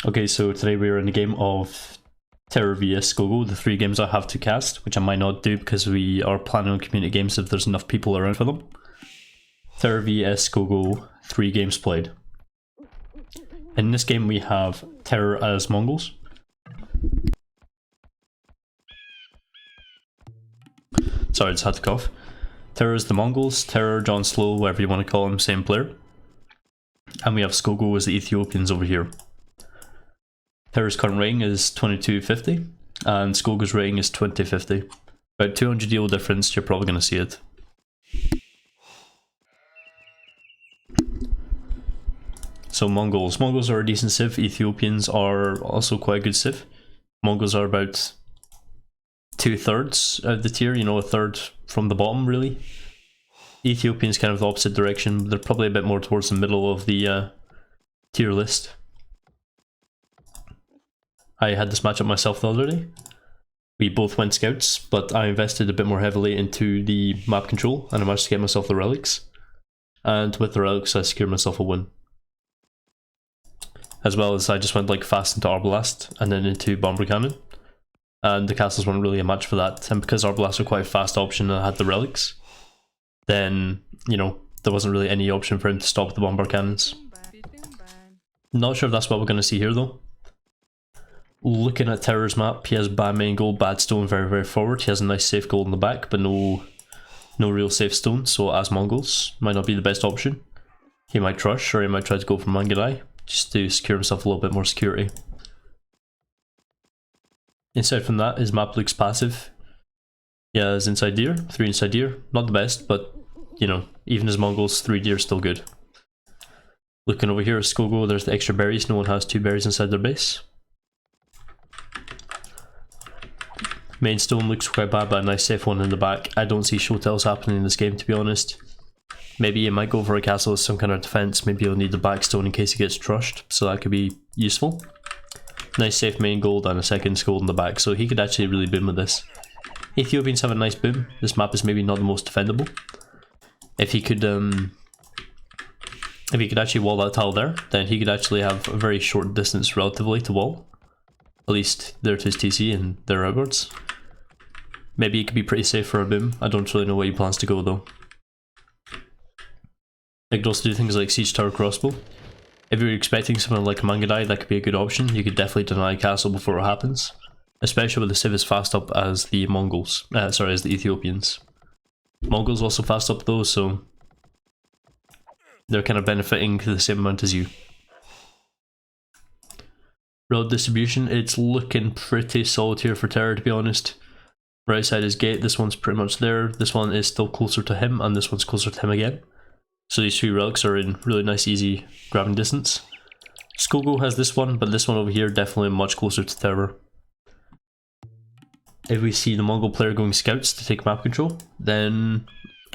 Okay, so today we're in a game of TeRRoR vs Scogo, the 3 games I have to cast, which I might not do because we are planning on community games if there's enough people around for them. TeRRoR vs Scogo, 3 games played. In this game we have TeRRoR as Mongols. Sorry, I just had to cough. TeRRoR is the Mongols, TeRRoR, John Slow, whatever you want to call him, same player. And we have Scogo as the Ethiopians over here. TeRRoR's current rating is 2250 and Scogo's rating is 2050. About 200 EO difference, you're probably going to see it. So Mongols. Mongols are a decent civ, Ethiopians are also quite a good civ. Mongols are about 2/3 of the tier, you know, a third from the bottom really. Ethiopians kind of the opposite direction, they're probably a bit more towards the middle of the tier list. I had this matchup myself the other day. We both went scouts, but I invested a bit more heavily into the map control and I managed to get myself the relics. And with the relics I secured myself a win. As well as I just went like fast into Arbalest and then into Bomber Cannon. And the castles weren't really a match for that, and because Arbalest are quite a fast option and I had the relics, then, you know, there wasn't really any option for him to stop the Bomber Cannons. Not sure if that's what we're going to see here though. Looking at TeRRoR's map, he has bad main gold, bad stone very forward. He has a nice safe gold in the back, but no real safe stone, so as Mongols, might not be the best option. He might rush, or he might try to go for Mangadai, just to secure himself a little bit more security. Aside from that, his map looks passive. He has inside deer, 3 inside deer, not the best, but, you know, even as Mongols, 3 deer is still good. Looking over here at Scogo, there's the extra berries, no one has 2 berries inside their base. Main stone looks quite bad, but a nice safe one in the back. I don't see show tells happening in this game, to be honest. Maybe he might go for a castle as some kind of defense. Maybe he'll need the back stone in case he gets trushed, so that could be useful. Nice safe main gold and a second gold in the back, so he could actually really boom with this. Ethiopians have a nice boom. This map is maybe not the most defendable. If he could actually wall that tile there, then he could actually have a very short distance relatively to wall. At least there to his TC and there outwards. Maybe it could be pretty safe for a boom. I don't really know where he plans to go though. I could also do things like siege tower crossbow. If you're expecting something like Mangadai, that could be a good option. You could definitely deny castle before it happens. Especially with the civ as fast up as the Mongols. As the Ethiopians. Mongols also fast up though, so they're kind of benefiting the same amount as you. Road distribution, it's looking pretty solid here for TeRRoR, to be honest. Right side is gate, this one's pretty much there, this one is still closer to him, and this one's closer to him again. So these 3 relics are in really nice easy grabbing distance. Scogo has this one, but this one over here definitely much closer to TeRRoR. If we see the Mongol player going scouts to take map control, then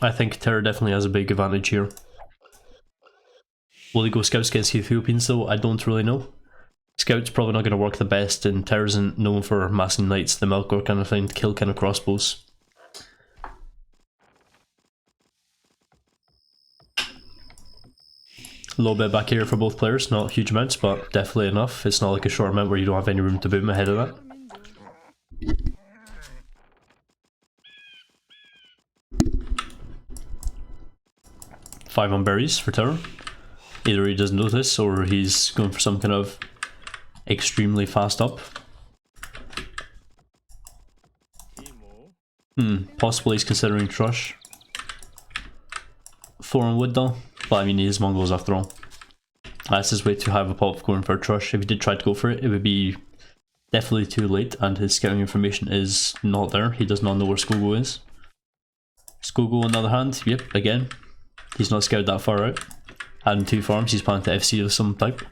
I think TeRRoR definitely has a big advantage here. Will he go scouts against Ethiopians though? I don't really know. Scouts probably not going to work the best, and TeRRoR isn't known for massing knights, the Melkor kind of thing, to kill kind of crossbows. A little bit back here for both players, not huge amounts, but definitely enough. It's not like a short amount where you don't have any room to boom ahead of that. Five on berries for TeRRoR. Either he doesn't notice or he's going for some kind of extremely fast up. Possibly he's considering Trush. 4 on wood though, but I mean he is Mongols after all. That's his way too high of a pop for going for a Trush. If he did try to go for it, it would be definitely too late, and his scouting information is not there. He does not know where Scogo is. Scogo on the other hand, yep, again, he's not scouted that far out. Adding 2 farms, he's planning to FC of some type.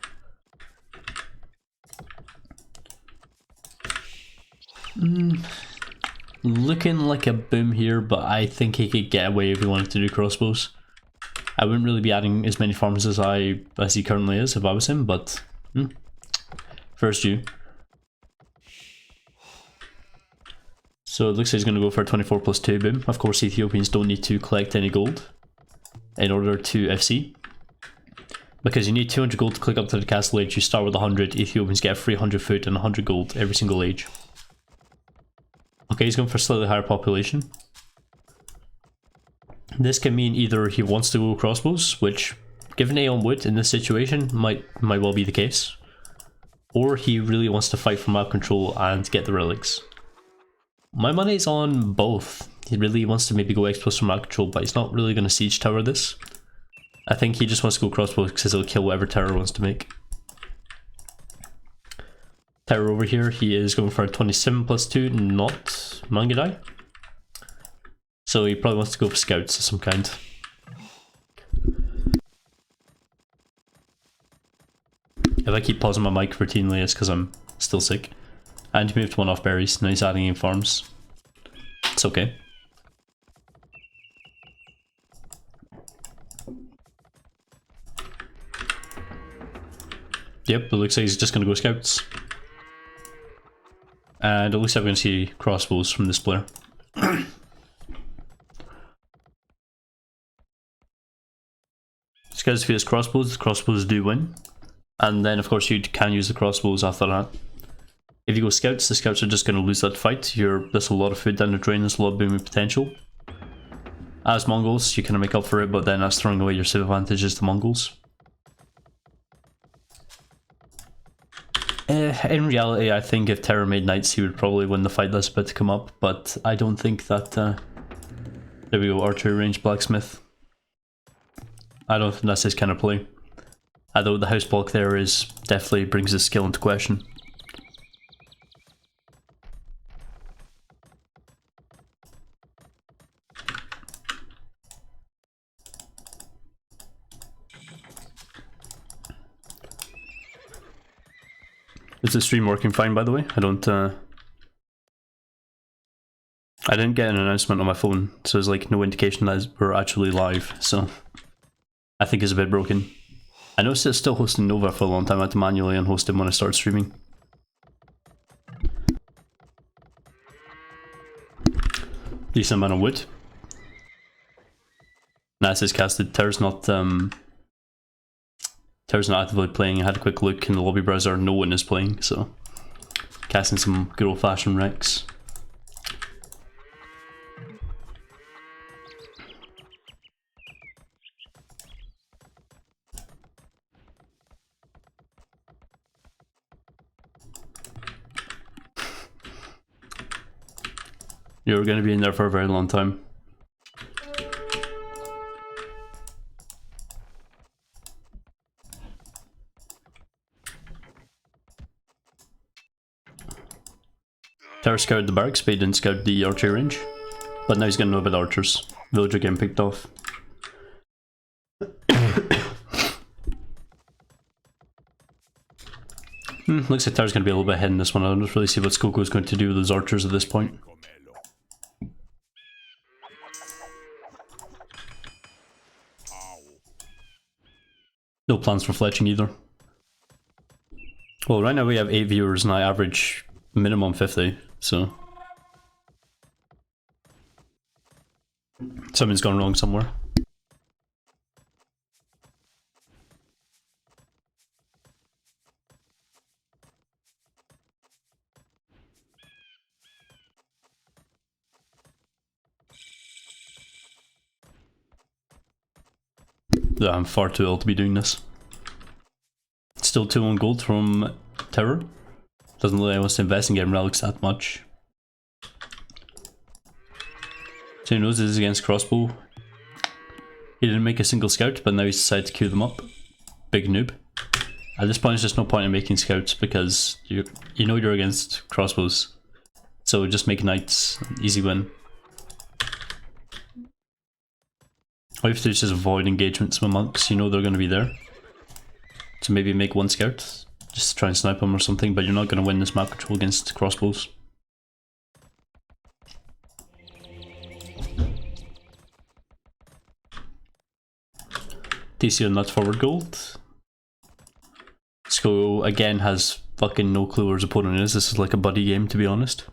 Looking like a boom here, but I think he could get away if he wanted to do crossbows. I wouldn't really be adding as many farms as he currently is if I was him, but first due. So it looks like he's going to go for a 24+2 boom. Of course, Ethiopians don't need to collect any gold in order to FC. Because you need 200 gold to click up to the castle age. You start with 100, Ethiopians get 300 food and 100 gold every single age. Okay, he's going for slightly higher population. This can mean either he wants to go crossbows, which, given Aeon Wood in this situation, might well be the case. Or he really wants to fight for map control and get the relics. My money's on both. He really wants to maybe go X+ for map control, but he's not really going to siege tower this. I think he just wants to go crossbows because it'll kill whatever TeRRoR wants to make. TeRRoR over here, he is going for a 27+2, not Mangadai. So he probably wants to go for scouts of some kind. If I keep pausing my mic routinely, it's because I'm still sick. And he moved one off berries, now he's adding in farms. It's okay. Yep, it looks like he's just going to go scouts. And it looks like we're going to see crossbows from this player. Scouts vs crossbows, the crossbows do win. And then of course you can use the crossbows after that. If you go scouts, the scouts are just going to lose that fight. There's a lot of food down the drain, there's a lot of booming potential. As Mongols, you kind of make up for it, but then that's throwing away your civ advantages to Mongols. In reality, I think if TeRRoR made knights, he would probably win the fight that's about to come up, but I don't think that... there we go, archery range blacksmith. I don't think that's his kind of play. Although the house block there is definitely brings his skill into question. Is the stream working fine, by the way? I didn't get an announcement on my phone, so there's like no indication that we're actually live, so I think it's a bit broken. I noticed it's still hosting Nova for a long time. I had to manually unhost him when I started streaming. Decent amount of wood. Nice is casted. TeRRoR's not actively playing. I had a quick look in the lobby browser, no one is playing, so casting some good old fashioned Rex. You're going to be in there for a very long time. TeRRoR scouted the barracks, but he didn't scout the archery range. But now he's going to know about the archers. Villager getting picked off. Looks like TeRRoR's going to be a little bit ahead in this one. I don't really see what Scogo is going to do with those archers at this point. No plans for fletching either. Well, right now we have 8 viewers and I average minimum 50, so... something's gone wrong somewhere. Yeah, I'm far too ill to be doing this. Still 2 on gold from TeRRoR. Doesn't really want to invest in getting relics that much. So he knows this is against crossbow. He didn't make a single scout, but now he's decided to queue them up. Big noob. At this point, there's just no point in making scouts because you know you're against crossbows. So just make knights, easy win. All you have to do is just avoid engagements with monks, you know they're going to be there. So maybe make 1 scout, just to try and snipe them or something, but you're not going to win this map control against crossbows. TC on that forward gold. Scogo again has fucking no clue where his opponent is. This is like a buddy game, to be honest.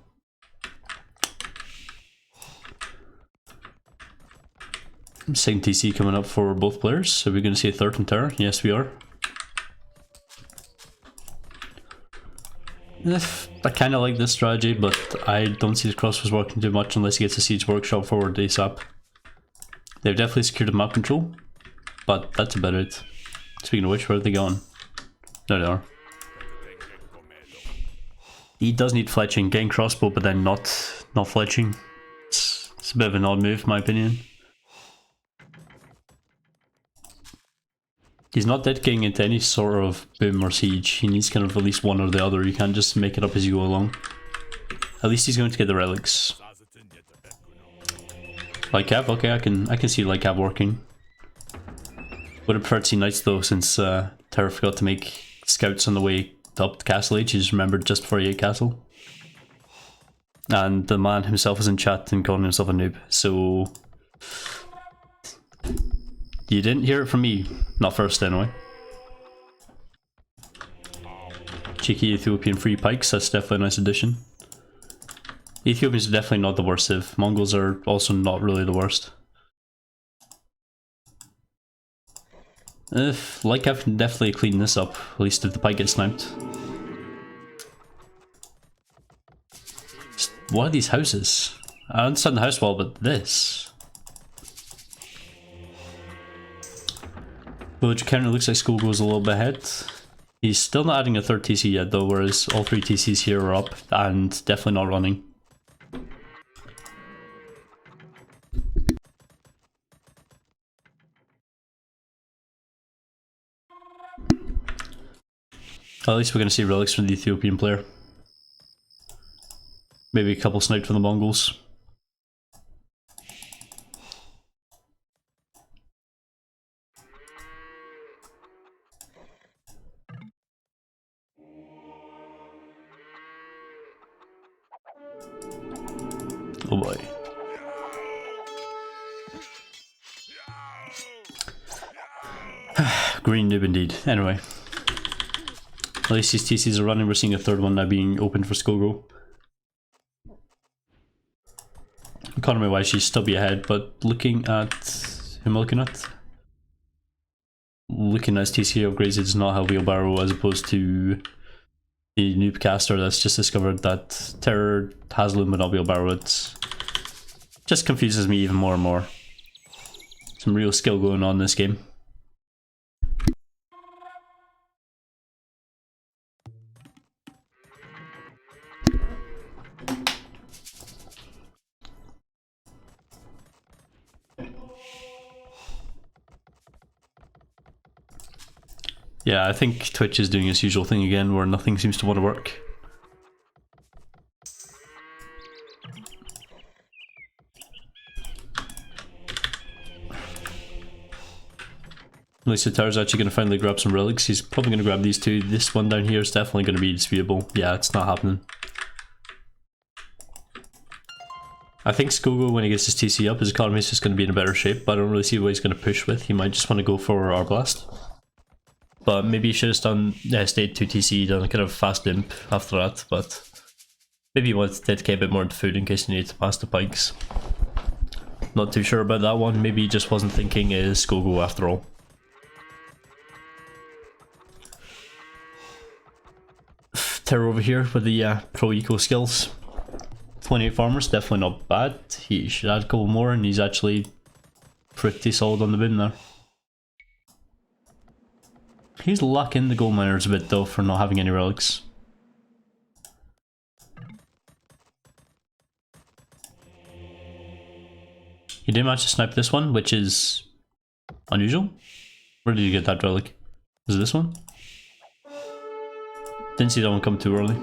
Same TC coming up for both players. Are we going to see a third in TeRRoR? Yes, we are. I kind of like this strategy, but I don't see the crossbows working too much unless he gets a siege workshop forward ASAP. They've definitely secured the map control, but that's about it. Speaking of which, where are they going? There they are. He does need fletching, getting crossbow, but then not fletching. It's a bit of an odd move, in my opinion. He's not dedicating into any sort of boom or siege. He needs kind of at least one or the other. You can't just make it up as you go along. At least he's going to get the relics. Light cab, okay, I can see light cab working. Would have preferred to see knights though, since TeRRoR forgot to make scouts on the way up the castle age. He's remembered just before he ate castle. And the man himself was in chat and calling himself a noob, so you didn't hear it from me, not first anyway. Cheeky Ethiopian free pikes, that's definitely a nice addition. Ethiopians are definitely not the worst civ. Mongols are also not really the worst. Like I can definitely clean this up, at least if the pike gets sniped. What are these houses? I understand the house wall, but this. Village counter looks like Scogo goes a little bit ahead. He's still not adding a third TC yet though, whereas all 3 TCs here are up and definitely not running. At least we're going to see relics from the Ethiopian player. Maybe a couple sniped from the Mongols. Oh boy. Green noob indeed. Anyway. At least these TCs are running. We're seeing a third one now being opened for Scogo. Economy wise, she's stubby ahead, but looking at who am I looking at? Looking at TC upgrades, it does not have wheelbarrow as opposed to the noob caster that's just discovered that TeRRoR has loom but not wheelbarrow. It just confuses me even more and more. Some real skill going on in this game. Yeah, I think Twitch is doing its usual thing again where nothing seems to want to work. At least TeRRoR's actually going to finally grab some relics. He's probably going to grab these two. This one down here is definitely going to be disputable. Yeah, it's not happening. I think Scogo, when he gets his TC up, his economy is just going to be in a better shape, but I don't really see what he's going to push with. He might just want to go for Arblast. But maybe he should have done stayed 2 TC, done a kind of fast imp after that, but maybe he wanted to dedicate a bit more into food in case he needed to pass the pikes. Not too sure about that one. Maybe he just wasn't thinking Scogo after all. TeRRoR over here with the pro eco skills. 28 farmers, definitely not bad. He should add a couple more and he's actually pretty solid on the bin there. He's lacking the gold miners a bit though for not having any relics. He did manage to snipe this one, which is unusual. Where did you get that relic? Was it this one? Didn't see that one come too early.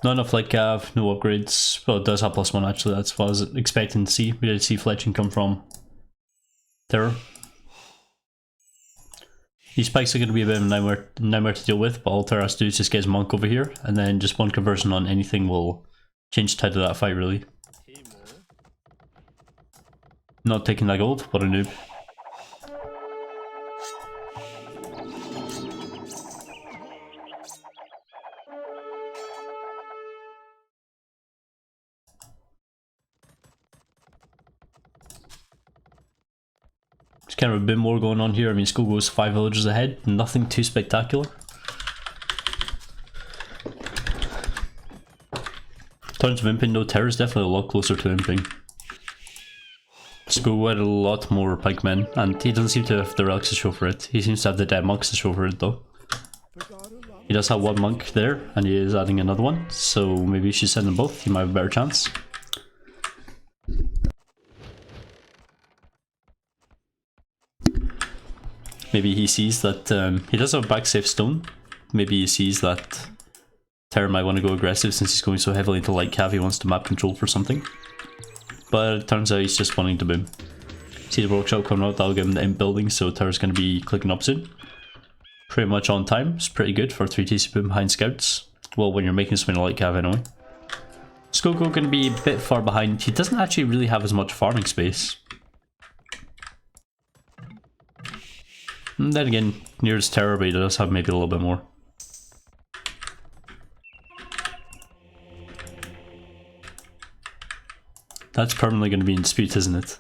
Not enough light cav, no upgrades. Well, it does have +1 actually, that's what I was expecting to see. We did see fletching come from TeRRoR. These spikes are going to be a bit of a nightmare to deal with, but all TeRRoR has to do is just get his monk over here, and then just one conversion on anything will change the tide of that fight really. Not taking that gold, what a noob. Kind of a bit more going on here. I mean, Scogo's 5 villagers ahead, nothing too spectacular. terms of imping though, TeRRoR's definitely a lot closer to imping. Scogo had a lot more pikemen, and he doesn't seem to have the relics to show for it. He seems to have the dead monks to show for it though. He does have one monk there, and he is adding another one, so maybe you should send them both, he might have a better chance. Maybe he sees that he does have a back safe stone. Maybe he sees that TeRRoR might want to go aggressive since he's going so heavily into light cav, he wants to map control for something. But it turns out he's just wanting to boom. See the workshop coming out, that'll give him the imp building, so TeRRoR's going to be clicking up soon. Pretty much on time, it's pretty good for 3 TC boom behind scouts. Well, when you're making something light cav anyway. Scogo going to be a bit far behind, he doesn't actually really have as much farming space. And then again, nearest TeRRoR, but he does have maybe a little bit more. That's permanently going to be in dispute, isn't it?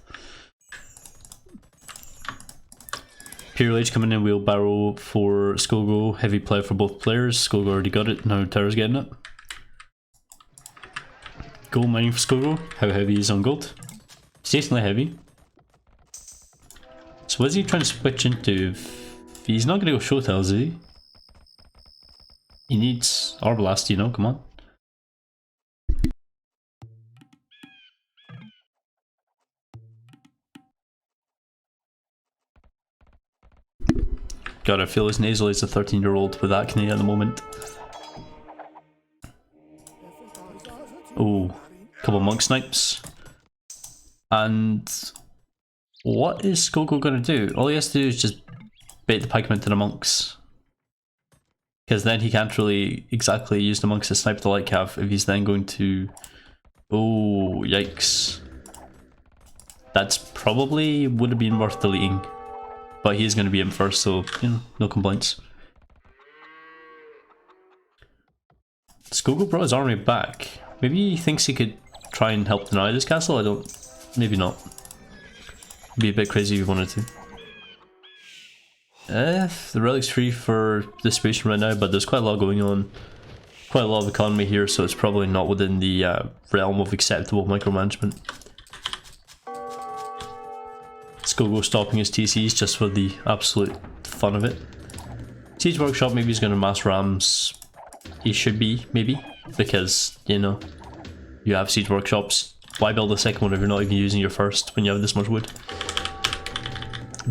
Imperial Age coming in, wheelbarrow for Scogo, heavy play for both players. Scogo already got it, now TeRRoR's getting it. Gold mining for Scogo, how heavy is on gold? It's decently heavy. So what is he trying to switch into? He's not going to go show tells, is he? He needs Arbalast, you know, come on. God, I feel as nasally as a 13-year-old with acne at the moment. Oh, couple monk snipes. And what is Scogo gonna do? All he has to do is just bait the pikemen to the monks. Because then he can't really exactly use the monks to snipe the light cav if he's then going to... Oh, yikes. That's probably would have been worth deleting. But he's going to be in first, so, you know, no complaints. Scogo brought his army back. Maybe he thinks he could try and help deny this castle? I don't... Maybe not. It'd be a bit crazy if he wanted to. The relic's free for distribution right now, but there's quite a lot going on. Quite a lot of economy here, so it's probably not within the realm of acceptable micromanagement. Scogo stopping his TCs just for the absolute fun of it. Siege Workshop, maybe he's going to mass rams. He should be, maybe, because, you know, you have Siege Workshops. Why build a second one if you're not even using your first when you have this much wood?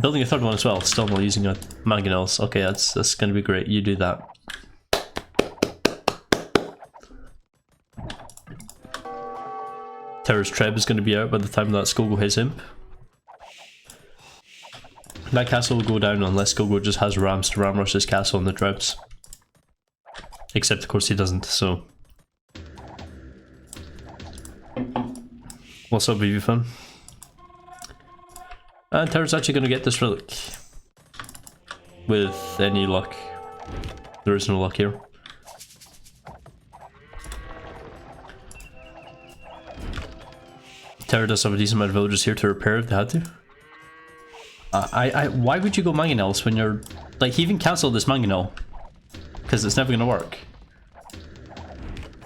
Building a third one as well, still not using a mangonels. Okay, that's going to be great, you do that. TeRRoR's Treb is going to be out by the time that Scogo hits imp. That castle will go down unless Scogo just has rams to ram rush his castle on the Trebs. Except of course he doesn't, so... What's up, BB fan? And TeRRoR's actually going to get this relic. With any luck. There is no luck here. TeRRoR does have a decent amount of villagers here to repair if they had to. Why would you go mangonels when you're... Like, he even cancelled this mangonel. Because it's never going to work.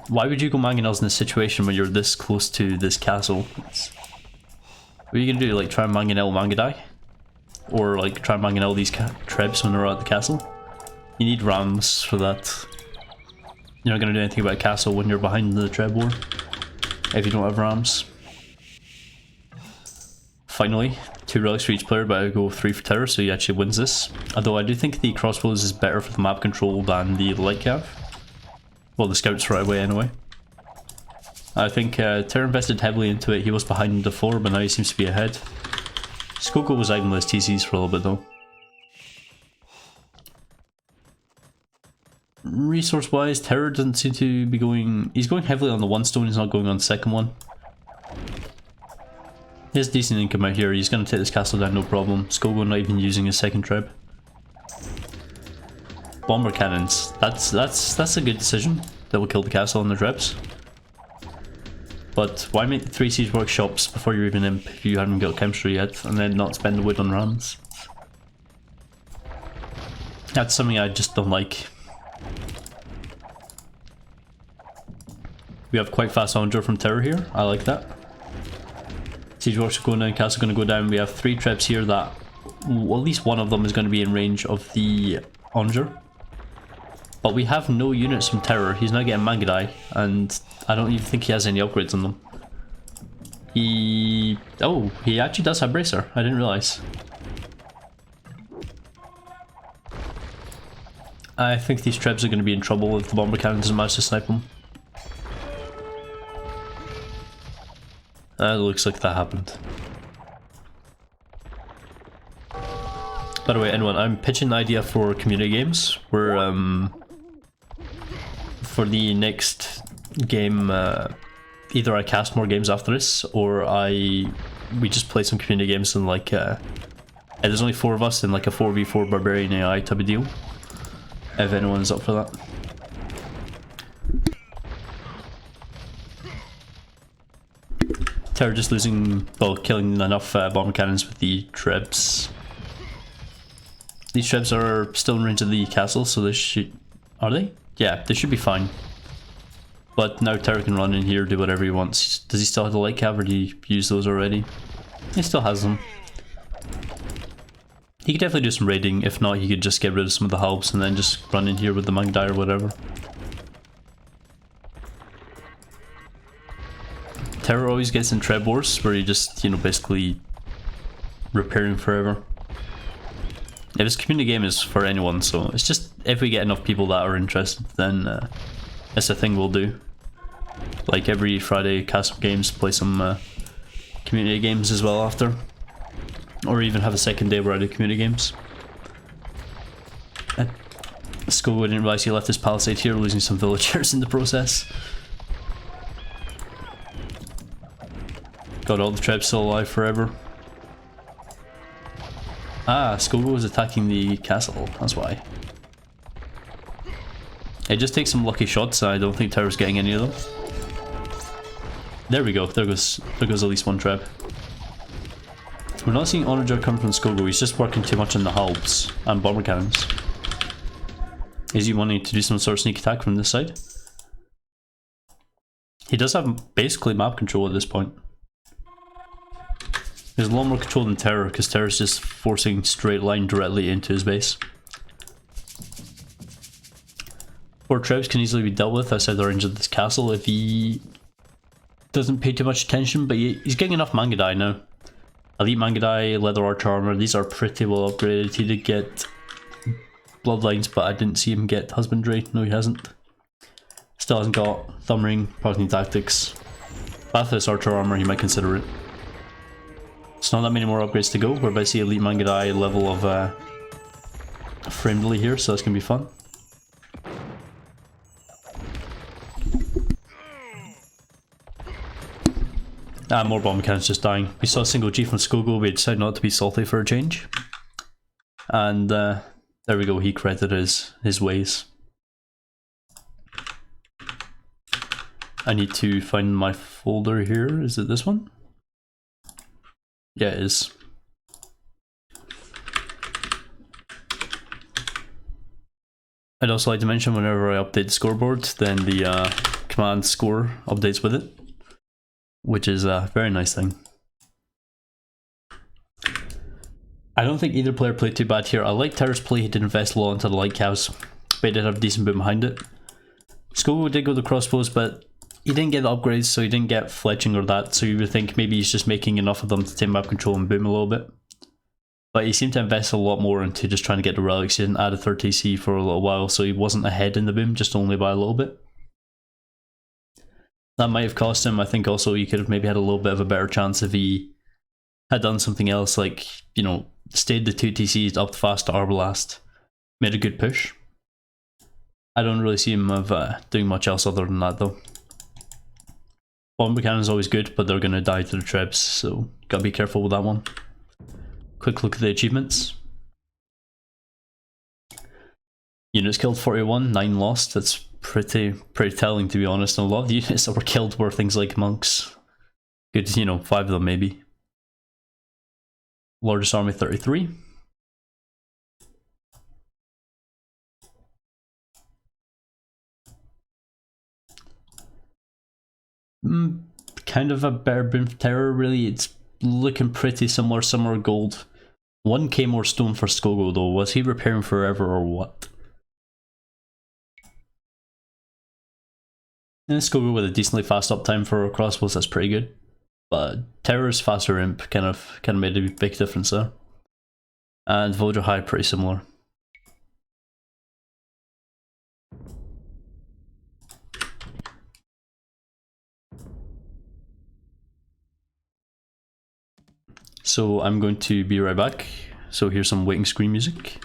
Why would you go mangonels in this situation when you're this close to this castle? What are you going to do? Like, try and mangonel Mangadai? Or, like, try and mangonel these Trebs when they're at the castle? You need rams for that. You're not going to do anything about a castle when you're behind the Treb war. If you don't have rams. Finally, 2 relics for each player, but I go 3 for TeRRoR, so he actually wins this. Although I do think the crossbows is better for the map control than the light cav. Well, the scouts right away anyway. I think TeRRoR invested heavily into it. He was behind the 4, but now he seems to be ahead. Scogo was idling his TCs for a little bit though. Resource wise, TeRRoR doesn't seem to be going... He's going heavily on the 1 stone, he's not going on the second one. He has decent income out here, he's going to take this castle down no problem. Scogo not even using his second Treb. Bomber cannons, that's a good decision. That will kill the castle and the Trebs. But why make 3 siege workshops before you're even imp if you haven't got chemistry yet, and then not spend the wood on rams? That's something I just don't like. We have quite fast Onger from TeRRoR here. I like that. Siege Works are going down, Castle going to go down. We have 3 Trebs here that, well, at least one of them is going to be in range of the Onger. But we have no units from TeRRoR. He's not getting Mangadai, and I don't even think he has any upgrades on them. Oh, he actually does have Bracer. I didn't realize. I think these Trebs are going to be in trouble if the Bomber Cannon doesn't manage to snipe them. It looks like that happened. By the way, anyone, I'm pitching the idea for community games where, for the next game, either I cast more games after this, or we just play some community games and like, there's only 4 of us in like a 4v4 Barbarian AI type of deal. If anyone's up for that. TeRRoR just losing, well, killing enough bomber cannons with the Trebs. These Trebs are still in range of the castle, so they should... Are they? Yeah, they should be fine. But now TeRRoR can run in here, do whatever he wants. Does he still have the light cav, or did he use those already? He still has them. He could definitely do some raiding. If not, he could just get rid of some of the halbs and then just run in here with the Mangadai or whatever. TeRRoR always gets in Treb Wars, where he just, you know, basically repairing forever. If this community game is for anyone, so it's just if we get enough people that are interested, then it's a thing we'll do. Like every Friday, cast some games, play some community games as well after. Or even have a second day where I do community games. Scogo didn't realise he left his palisade here, losing some villagers in the process. Got all the Trebs still alive forever. Ah, Scogo was attacking the castle, that's why. It just takes some lucky shots, I don't think TeRRoR's getting any of them. There we go, there goes at least one Treb. We're not seeing Onager come from Scogo, he's just working too much on the halbs and bomber cannons. Is he wanting to do some sort of sneak attack from this side? He does have basically map control at this point. There's a lot more control than TeRRoR, because TeRRoR's just forcing straight line directly into his base. 4 Trebs can easily be dealt with outside the range of this castle if he doesn't pay too much attention, but he's getting enough Mangadai now. Elite Mangadai, Leather Arch Armor, these are pretty well upgraded. He did get Bloodlines, but I didn't see him get Husbandry. No, he hasn't. Still hasn't got Thumb Ring, Parting Tactics. Bathurst Archer Armor, he might consider it. It's not that many more upgrades to go. We're about to see Elite Mangadai level of Frame Delay here, so that's going to be fun. More bomb cannons just dying. We saw a single G from Scogo, we decided not to be salty for a change. And there we go, he corrected his ways. I need to find my folder here, is it this one? Yeah, it is. I'd also like to mention whenever I update the scoreboard, then the command score updates with it, which is a very nice thing. I don't think either player played too bad here. I like TeRRoR's play, he did invest a lot into the light cows, but he did have a decent boom behind it. Scogo did go the crossbows, but he didn't get the upgrades, so he didn't get fletching or that, so you would think maybe he's just making enough of them to take map control and boom a little bit. But he seemed to invest a lot more into just trying to get the relics. He didn't add a third TC for a little while, so he wasn't ahead in the boom, just only by a little bit. That might have cost him. I think also he could have maybe had a little bit of a better chance if he had done something else, like, you know, stayed the 2 TCs up fast to Arbalast, made a good push. I don't really see him of doing much else other than that though. Bomber cannon is always good, but they're going to die to the Trebs, so gotta be careful with that one. Quick look at the achievements. Units killed 41, 9 lost. That's pretty telling, to be honest. And a lot of the units that were killed were things like monks. Good, you know, 5 of them maybe. Largest army 33. kind of a better boon for TeRRoR, really. It's looking pretty similar, similar gold. 1k more stone for Scogo though. Was he repairing forever or what? And Scogo with a decently fast uptime for crossbows, that's pretty good. But TeRRoR's faster imp kind of made a big difference there. And Villager High pretty similar. So I'm going to be right back. So here's some waiting screen music.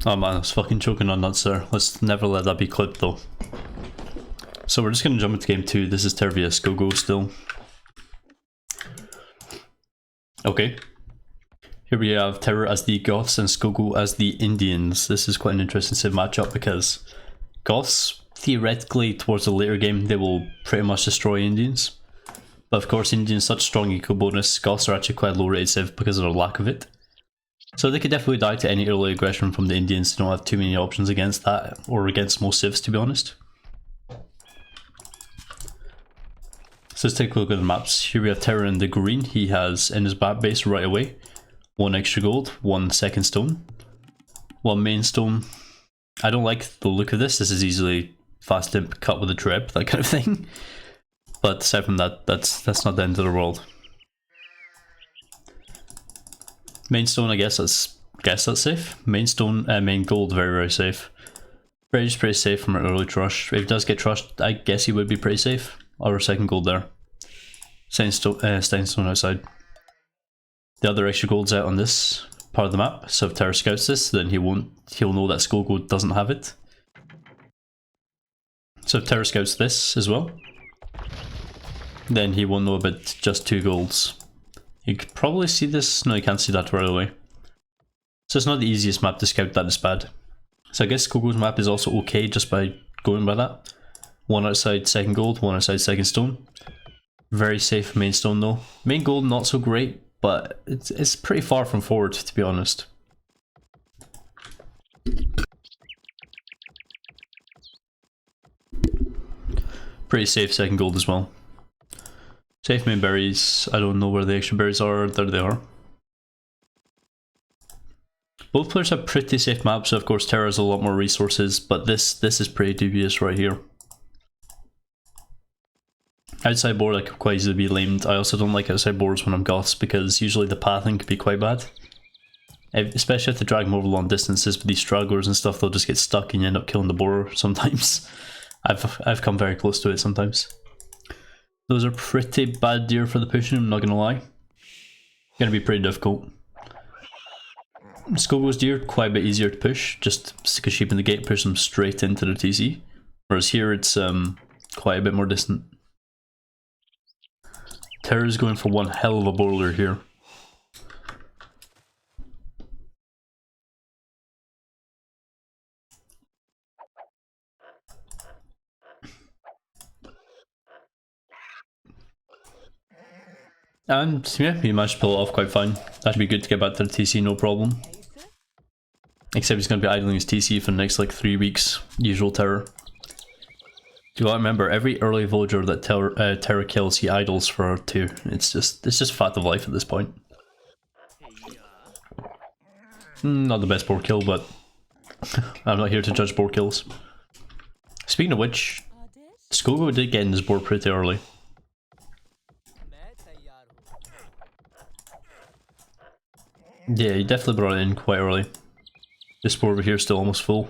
Oh man, I was fucking choking on nuts there. Let's never let that be clipped though. So we're just gonna jump into game 2. This is TeRRoR via Scogo still. Okay. Here we have TeRRoR as the Goths and Scogo as the Indians. This is quite an interesting sim matchup because Goths, theoretically, towards the later game, they will pretty much destroy Indians. But of course, Indians such strong eco bonus, Goths are actually quite low rated civ because of their lack of it. So they could definitely die to any early aggression from the Indians. They don't have too many options against that, or against most civs, to be honest. So let's take a look at the maps. Here we have TeRRoR in the green. He has in his map base right away 1 extra gold, 1 second stone, 1 main stone. I don't like the look of this. This is easily fast imp cut with a trip, that kind of thing. But aside from that, that's not the end of the world. Main stone, I guess that's safe. Main stone, main gold, very safe. Pretty safe from an early trush. If he does get trushed, I guess he would be pretty safe. Or second gold there. Steinstone outside. The other extra gold's out on this part of the map, so if TeRRoR scouts this, then he'll know that Scogo doesn't have it. So if TeRRoR scouts this as well, then he won't know about just 2 golds. You could probably see this. No, you can't see that right away. So it's not the easiest map to scout that is bad. So I guess Scogo's map is also okay just by going by that. 1 outside second gold, 1 outside second stone. Very safe main stone though. Main gold not so great, but it's pretty far from forward, to be honest. Pretty safe second gold as well. Safe main berries. I don't know where the extra berries are. There they are. Both players have pretty safe maps, so of course TeRRoR has a lot more resources, but this is pretty dubious right here. Outside board I could quite easily be lamed. I also don't like outside boards when I'm Goths because usually the pathing can be quite bad. Especially if they drag them over long distances with these stragglers and stuff, they'll just get stuck and you end up killing the borer sometimes. I've come very close to it sometimes. Those are pretty bad deer for the pushing, I'm not gonna lie. Gonna be pretty difficult. Scogo's deer, quite a bit easier to push, just stick a sheep in the gate, push them straight into the TC. Whereas here it's quite a bit more distant. TeRRoR's going for one hell of a boulder here. And yeah, he managed to pull it off quite fine. That should be good to get back to the TC, no problem. Except he's going to be idling his TC for the next like 3 weeks, usual TeRRoR. You gotta remember, every early villager that TeRRoR kills, he idles for 2. It's just fact of life at this point. Not the best board kill, but I'm not here to judge board kills. Speaking of which, Scogo did get in this board pretty early. Yeah, he definitely brought it in quite early. This board over here is still almost full.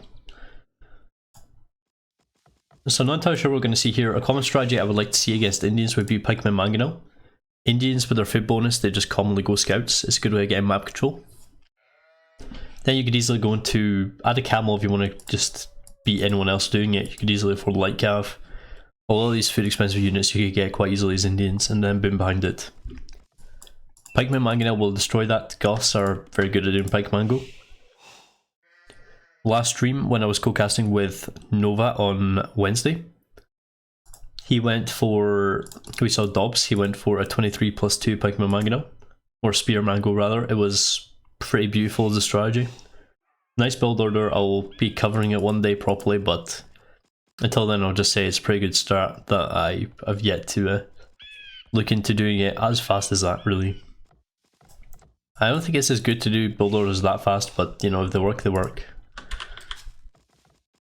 So I'm not entirely sure what we're going to see here. A common strategy I would like to see against Indians would be Pikemen Mangonel. Indians with their fib bonus, they just commonly go scouts. It's a good way of getting map control. Then you could easily go into add a camel if you want to just beat anyone else doing it. You could easily afford light cav. All of these food expensive units you could get quite easily as Indians, and then boom behind it. Pikemen Mangonel will destroy that. Goths are very good at doing Pike Mango. Last stream, when I was co-casting with Nova on Wednesday, he went for, we saw Dobbs, he went for a 23+2 Pikemen Mangonel, or Spear Mango rather. It was pretty beautiful as a strategy. Nice build order, I'll be covering it one day properly, but until then I'll just say it's a pretty good start that I have yet to look into doing it as fast as that, really. I don't think it's as good to do build orders that fast, but you know, if they work, they work.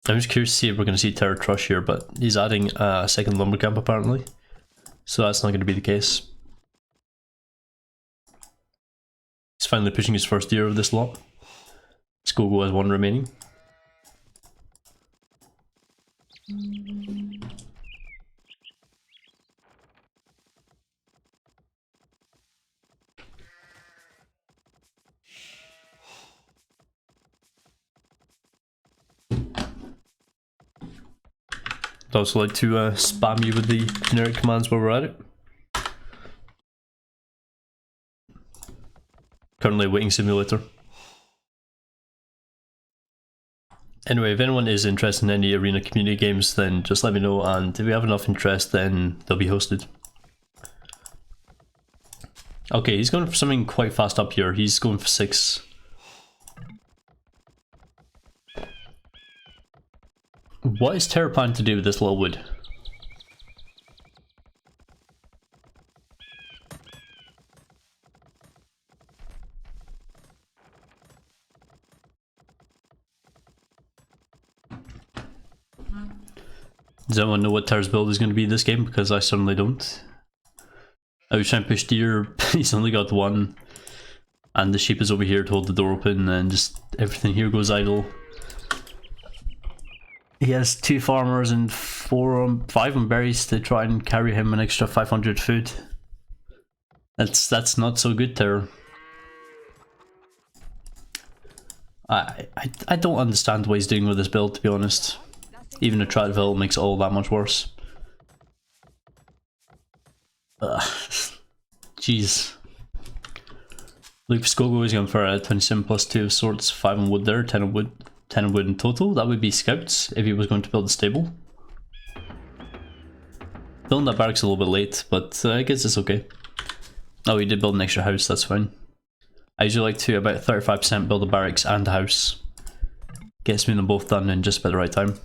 I'm just curious to see if we're going to see TeRRoR Trush here, but he's adding a second lumber camp apparently, so that's not going to be the case. He's finally pushing his first deer of this lot. Scogo has 1 remaining. I'd also like to spam you with the generic commands while we're at it. Currently waiting simulator. Anyway, if anyone is interested in any arena community games, then just let me know, and if we have enough interest, then they'll be hosted. Okay, he's going for something quite fast up here. He's going for 6. What is TeRRoR planning to do with this little wood? Does anyone know what TeRRoR's build is going to be this game? Because I certainly don't. I was trying to push deer, he's only got 1. And the sheep is over here to hold the door open, and just everything here goes idle. He has 2 farmers and 5 on berries to try and carry him an extra 500 food. That's not so good, TeRRoR. I don't understand what he's doing with this build, to be honest. Even a Tradville makes it all that much worse. Jeez. Look, Scogo is going for a 27 plus 2 of swords, 5 on wood there, 10 on wood. 10 on wood in total. That would be scouts if he was going to build a stable. Building that barracks a little bit late, but I guess it's okay. Oh, he did build an extra house, that's fine. I usually like to about 35% build a barracks and a house. Gets me them both done in just about the right time.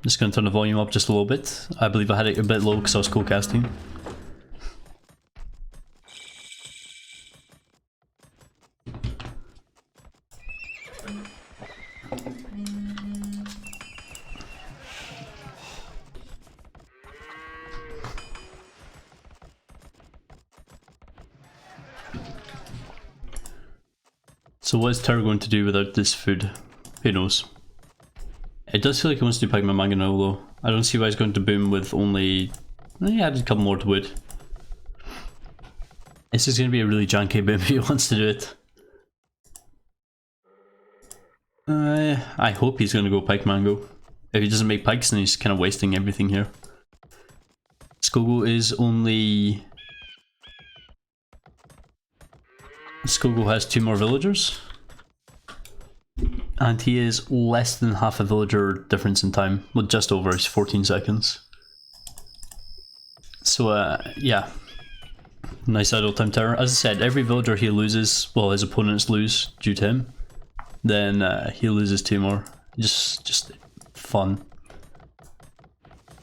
Just going to turn the volume up just a little bit. I believe I had it a bit low because I was co-casting. So what is TeRRoR going to do without this food? Who knows? It does feel like he wants to do Pigman Mango now though. I don't see why he's going to boom with only... he added a couple more to wood. This is going to be a really janky boom if he wants to do it. I hope he's going to go Pike Mango. If he doesn't make pikes, then he's kind of wasting everything here. Scogo is only... Scogo has 2 more villagers. And he is less than half a villager difference in time. Well, just over, it's 14 seconds. So yeah. Nice idle time TeRRoR. As I said, every villager he loses, well his opponents lose due to him, then he loses 2 more. Just fun.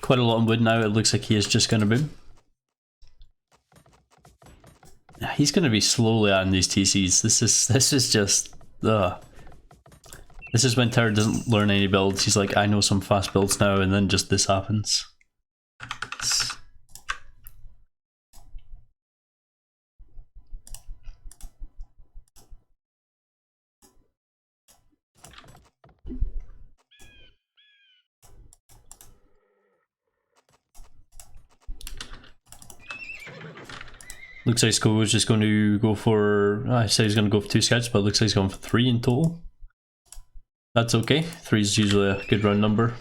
Quite a lot on wood now, it looks like he is just gonna boom. He's gonna be slowly adding these TCs. This is just This is when TeRRoR doesn't learn any builds. He's like, I know some fast builds now, and then just this happens. Looks like Scogo is just going to go for... I say he's going to go for 2 scouts, but it looks like he's going for 3 in total. That's okay. 3 is usually a good round number.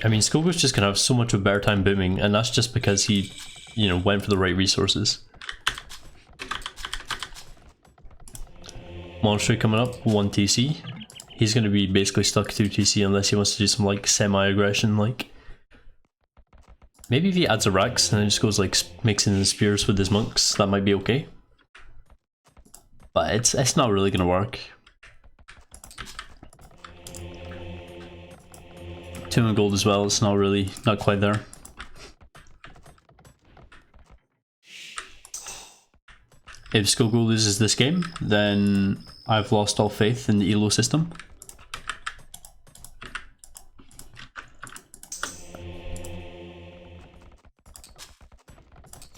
I mean, Scogo's just going to have so much of a better time booming, and that's just because he, you know, went for the right resources. Monastery coming up, 1 TC. He's going to be basically stuck 2 TC unless he wants to do some, like, semi-aggression, like... Maybe if he adds a Rax and then just goes like mixing the spears with his monks, that might be okay. But it's not really gonna work. 2 in gold as well, it's not quite there. If Scogo loses this game, then I've lost all faith in the ELO system.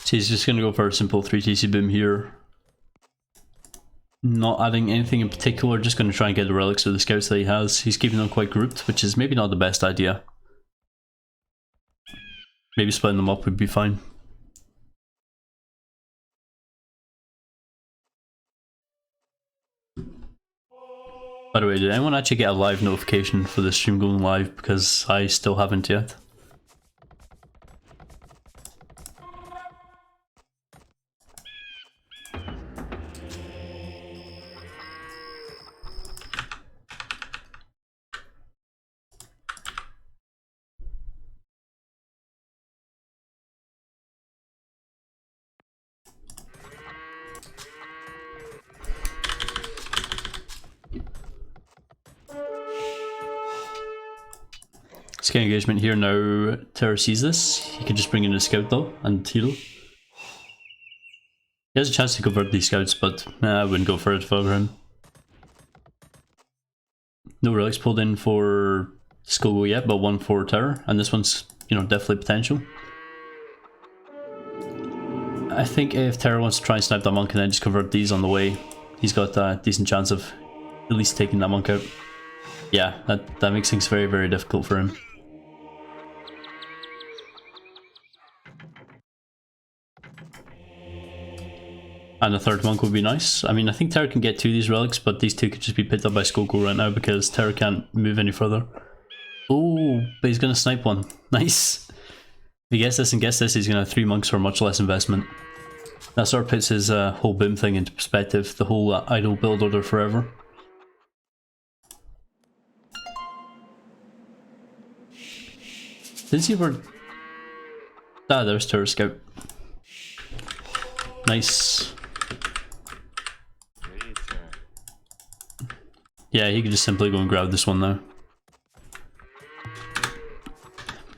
So he's just going to go for a simple 3 TC boom here. Not adding anything in particular, just going to try and get the relics of the scouts that he has. He's keeping them quite grouped, which is maybe not the best idea. Maybe splitting them up would be fine. By the way, did anyone actually get a live notification for the stream going live? Because I still haven't yet. Let's get engagement here now. TeRRoR sees this. He can just bring in a scout though and heal. He has a chance to convert these scouts, but I wouldn't go for it if I were him. No relics pulled in for Scogo yet, but one for TeRRoR, and this one's, you know, definitely potential. I think if TeRRoR wants to try and snipe that monk and then just convert these on the way, he's got a decent chance of at least taking that monk out. Yeah, that makes things very, very difficult for him. And a third monk would be nice. I mean, I think TeRRoR can get 2 of these relics, but these 2 could just be picked up by Scogo right now because TeRRoR can't move any further. Oh, but he's going to snipe one. Nice. If he gets this and gets this, he's going to have 3 monks for much less investment. That sort of puts his whole boom thing into perspective, the whole idle build order forever. Didn't see where... Ah, there's TeRRoR Scout. Nice. Yeah, he could just simply go and grab this one now.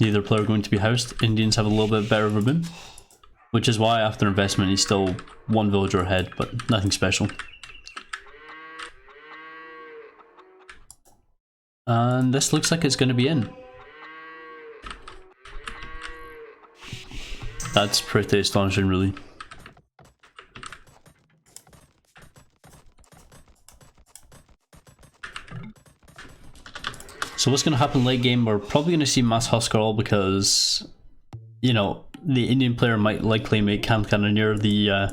Neither player going to be housed. Indians have a little bit better of a boom, which is why after investment he's still 1 villager ahead, but nothing special. And this looks like it's going to be in. That's pretty astonishing, really. So what's going to happen late game, we're probably going to see mass Huskar because, you know, the Indian player might likely make hand cannoneer. The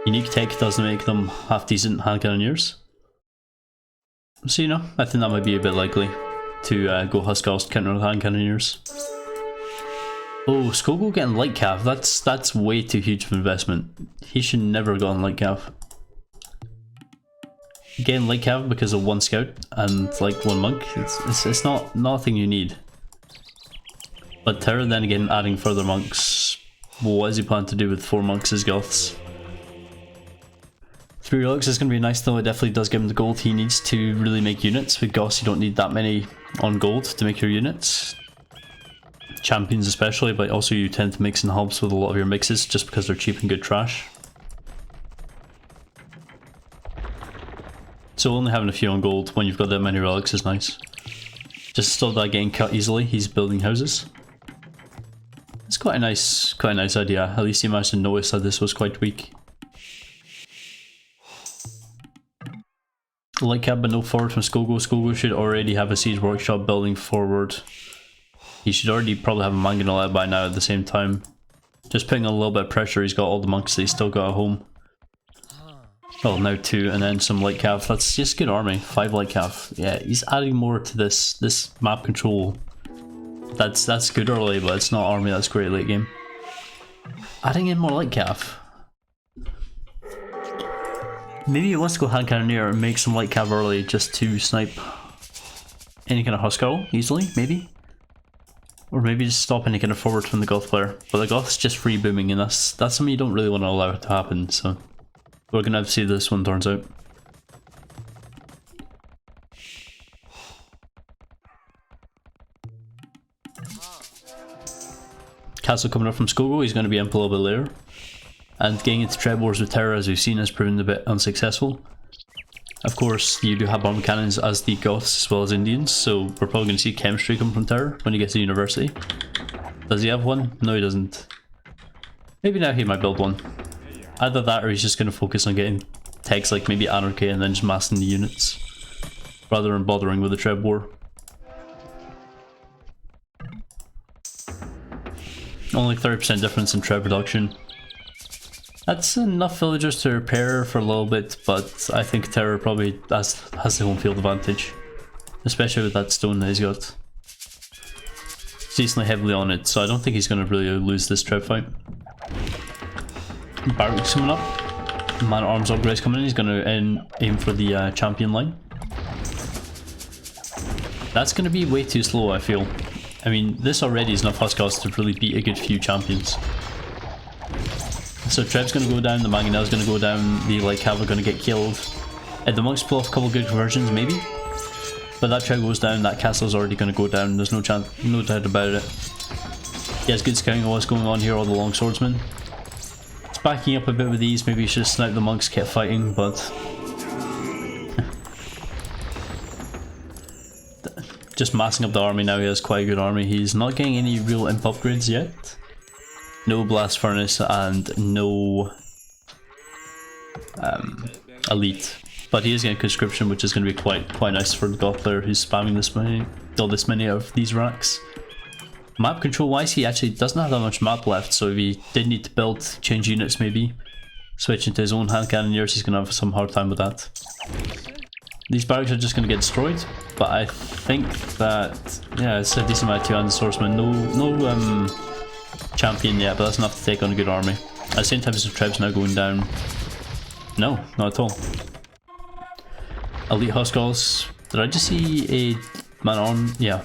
unique tech doesn't make them half decent hand cannoneers. So, you know, I think that might be a bit likely to go Huskars to counter hand cannoneers. Oh, Scogo getting light cav, that's way too huge of an investment. He should never have gone light cav. Getting light cav because of 1 scout and like 1 monk, it's not a thing you need. But TeRRoR then again adding further monks, what is he planning to do with 4 monks as Goths? 3 relics is going to be nice though, it definitely does give him the gold he needs to really make units. With Goths you don't need that many on gold to make your units. Champions especially, but also you tend to mix and hubs with a lot of your mixes just because they're cheap and good trash. So only having a few on gold when you've got that many relics is nice. Just stop that getting cut easily, he's building houses. It's quite a nice idea, at least he managed to notice that this was quite weak. Light cab but no forward from Scogo. Scogo should already have a siege workshop building forward. He should already probably have a mangonel by now at the same time. Just putting a little bit of pressure, he's got all the monks that he's still got at home. Well, now 2 and then some light cav. That's just good army. 5 light cav. Yeah, he's adding more to this map control. That's good early, but it's not army that's great late game. Adding in more light cav. Maybe he wants to go hand cannoneer and make some light cav early just to snipe any kind of Huskar easily, maybe? Or maybe just stop any kind of forward from the Goth player. But the Goth's just free booming and that's something you don't really want to allow it to happen, so we're gonna have to see how this one turns out. Castle coming up from Scogo, he's going to be imp a little bit later. And getting into treb wars with TeRRoR, as we've seen, has proven a bit unsuccessful. Of course, you do have bomb cannons as the Goths as well as Indians, so we're probably going to see chemistry come from TeRRoR when he gets to university. Does he have one? No, he doesn't. Maybe now he might build one. Either that or he's just going to focus on getting techs like maybe Anarchy and then just massing the units, rather than bothering with the treb war. Only 30% difference in treb reduction. That's enough villagers to repair for a little bit, but I think TeRRoR probably has the home field advantage, especially with that stone that he's got. He's decently heavily on it, so I don't think he's going to really lose this treb fight. Barracks coming up. Man at arms upgrades coming in. He's going to aim for the champion line. That's going to be way too slow, I feel. I mean, this already is enough Huskars to really beat a good few champions. So Treb's going to go down, the Mangonel's going to go down, the Light Cav are going to get killed. The monks pull off a couple good conversions, maybe. But that trap goes down, that castle's already going to go down, there's no chance, no doubt about it. He has good scouting on what's going on here, all the long swordsmen. It's backing up a bit with these, maybe you should snipe the monks, kept fighting, but... just massing up the army now, he has quite a good army. He's not getting any real imp upgrades yet. No blast furnace and no elite. But he is getting conscription, which is going to be quite nice for the goth player who's spamming this many of these racks. Map control wise, he actually doesn't have that much map left, so if he did need to build, change units maybe, switch into his own hand cannoneers, he's going to have some hard time with that. These barracks are just going to get destroyed, but I think that, yeah, it's a decent amount of two-handed swordsmen. No champion yet, but that's enough to take on a good army. At the same time as the trebs now going down. No, not at all. Elite Huskarls. Did I just see a man on? Yeah.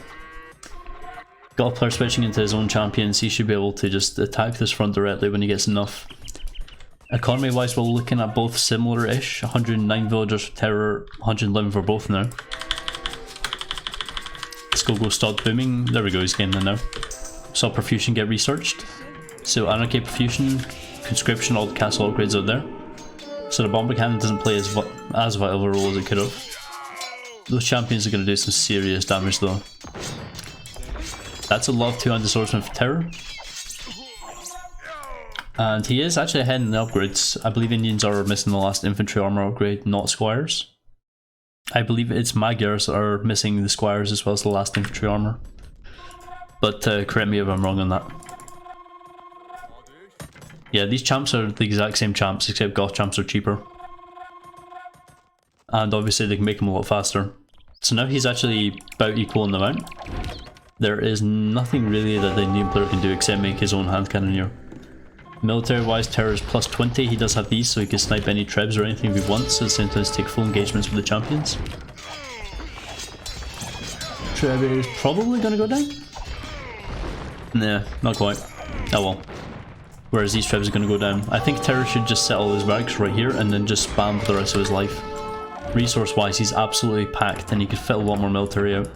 Got a player switching into his own champions. He should be able to just attack this front directly when he gets enough. Economy wise, we're looking at both similar-ish. 109 villagers for TeRRoR, 111 for both now. Scogo stopped booming. There we go, he's getting there now. Saw Perfusion get researched. So Anarchy, Perfusion, Conscription, all the castle upgrades are there. So the bomber cannon doesn't play as vital of a role as it could have. Those champions are going to do some serious damage though. That's a lot of two-handed swordsmen for TeRRoR. And he is actually ahead in the upgrades. I believe Indians are missing the last infantry armor upgrade, not squires. I believe it's Magyars that are missing the squires as well as the last infantry armor. But correct me if I'm wrong on that. Yeah, these champs are the exact same champs, except goth champs are cheaper. And obviously they can make them a lot faster. So now he's actually about equal in the amount. There is nothing really that the Indian player can do except make his own hand cannoneer. Military wise, TeRRoR is plus 20, he does have these so he can snipe any trebs or anything if he wants, at the same time take full engagements with the champions. Treb is probably gonna go down? Nah, not quite. Oh well. Whereas these trebs are gonna go down. I think TeRRoR should just settle his barracks right here and then just spam for the rest of his life. Resource wise, he's absolutely packed and he could fit a lot more military out.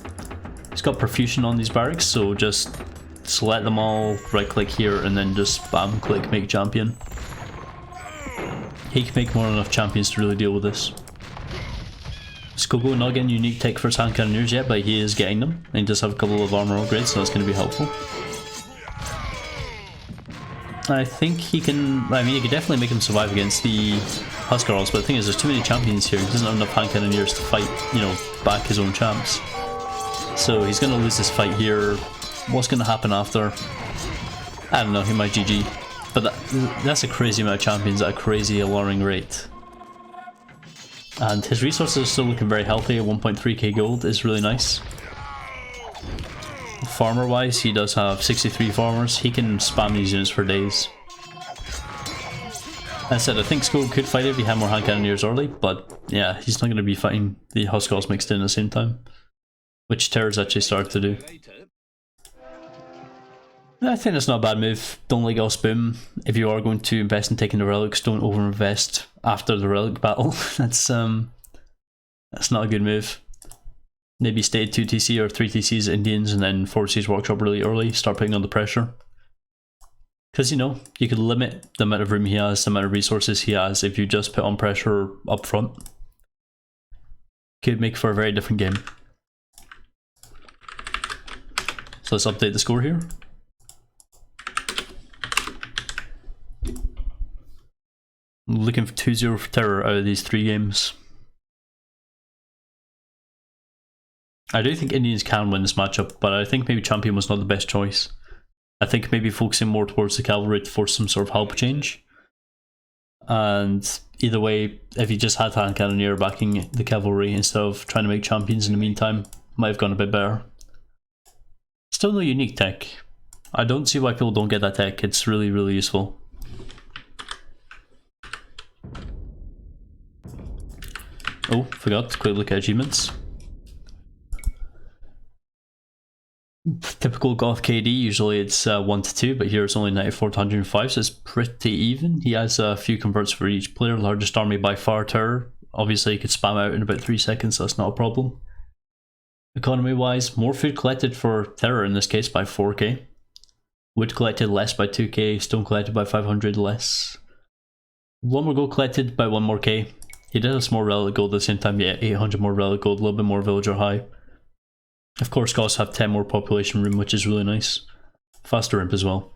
He's got Perfusion on these barracks, so just select them all, right click here and then just spam click make champion. He can make more than enough champions to really deal with this. Scogo not getting unique tech for his hand cannoneers yet, but he is getting them and he does have a couple of armor upgrades, so that's going to be helpful. I think he can, I mean he could definitely make him survive against the Huskarls, but the thing is there's too many champions here, he doesn't have enough hand cannoneers to fight, you know, back his own champs. So he's going to lose this fight here. What's going to happen after? I don't know, he might GG. But that's a crazy amount of champions at a crazy alluring rate. And his resources are still looking very healthy. 1.3k gold is really nice. Farmer wise, he does have 63 farmers. He can spam these units for days. As I said, I think Scogo could fight if he had more hand cannoneers early, but yeah, he's not going to be fighting the Huskarls mixed in at the same time. Which TeRROR's actually started to do. I think that's not a bad move. Don't let us boom. If you are going to invest in taking the relics, don't overinvest after the relic battle. That's not a good move. Maybe stay at 2 TC or 3 TCs Indians and then 4 TCs workshop really early, start putting on the pressure. Because you know, you could limit the amount of room he has, the amount of resources he has if you just put on pressure up front. Could make for a very different game. So let's update the score here. Looking for 2-0 for TeRRoR out of these 3 games. I do think Indians can win this matchup, but I think maybe champion was not the best choice. I think maybe focusing more towards the cavalry to force some sort of help change. And either way, if you just had hand cannoneer backing the cavalry instead of trying to make champions in the meantime, might have gone a bit better. Still no unique tech. I don't see why people don't get that tech, it's really, really useful. Oh, forgot to quick look at achievements. Typical Goth KD, usually it's 1 to 2, but here it's only 94 to 105, so it's pretty even. He has a few converts for each player, largest army by far TeRRoR. Obviously he could spam out in about 3 seconds, so that's not a problem. Economy wise, more food collected for TeRRoR in this case by 4k. Wood collected less by 2k, stone collected by 500 less. 1 more gold collected by 1 more k. He did have some more relic gold at the same time, yeah, 800 more relic gold, a little bit more villager high. Of course, costs have 10 more population room, which is really nice. Faster imp as well.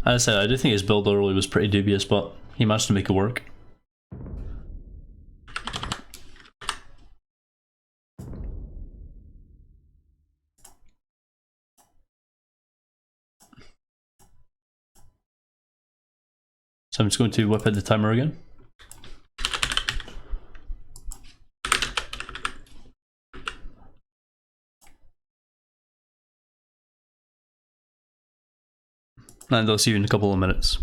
As I said, I do think his build early was pretty dubious, but he managed to make it work. So I'm just going to whip out the timer again. And I'll see you in a couple of minutes.